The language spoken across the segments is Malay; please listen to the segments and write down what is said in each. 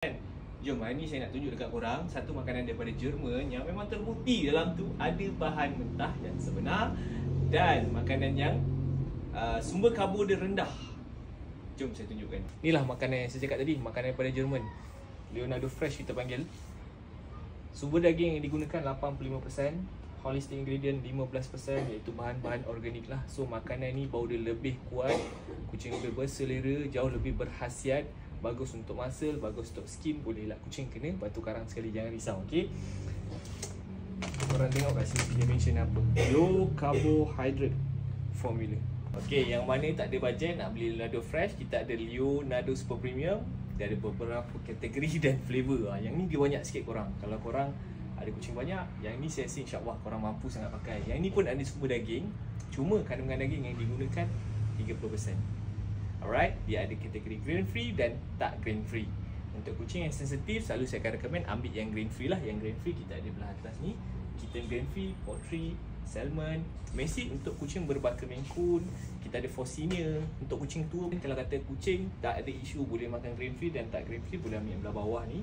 Kan? Jom, hari ni saya nak tunjuk dekat korang satu makanan daripada Jerman yang memang terbukti dalam tu ada bahan mentah yang sebenar dan makanan yang sumber karbo dia rendah. Jom saya tunjukkan. Inilah makanan yang saya cakap tadi, makanan daripada Jerman. Leonardo Fresh kita panggil. Sumber daging yang digunakan 85%, holistic ingredient 15%, iaitu bahan-bahan organik lah. So makanan ni bau dia lebih kuat, kucing lebih berselera, jauh lebih berkhasiat. Bagus untuk muscle, bagus untuk skin. Boleh lah kucing kena batu karang sekali, jangan risau, okey. Korang tengok kat sini dia mention apa, low carbohydrate formula. Okey, yang mana tak ada bajet nak beli Leonardo Fresh, kita ada Leonardo Super Premium. Dia ada beberapa kategori dan flavor. Yang ni dia banyak sikit korang. Kalau korang ada kucing banyak, yang ni saya rasa insyaAllah korang mampu sangat pakai. Yang ni pun ada sumber daging, cuma kandungan daging yang digunakan 30%. Alright, dia ada kategori grain free dan tak grain free. Untuk kucing yang sensitif, selalu saya akan recommend ambil yang grain free lah. Yang grain free kita ada belah atas ni, kitten grain free, poultry, salmon, Messi untuk kucing berbaka Maine Coon. Kita ada for senior untuk kucing tua. Kalau kata kucing tak ada isu boleh makan grain free dan tak grain free, boleh ambil yang belah bawah ni.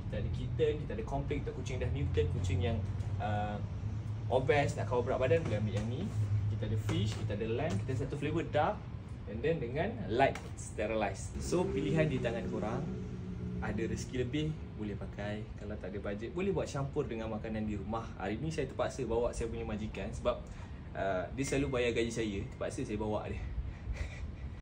Kita ada kitten, kita ada complete untuk kucing dah mutant, kucing yang obese, nak kawal berat badan, boleh ambil yang ni. Kita ada fish, kita ada lamb, kita ada satu flavor dark and then dengan light sterilized. So pilihan di tangan korang. Ada rezeki lebih boleh pakai, kalau tak ada bajet boleh buat campur dengan makanan di rumah. Hari ni saya terpaksa bawa saya punya majikan sebab dia selalu bayar gaji saya, terpaksa saya bawa dia.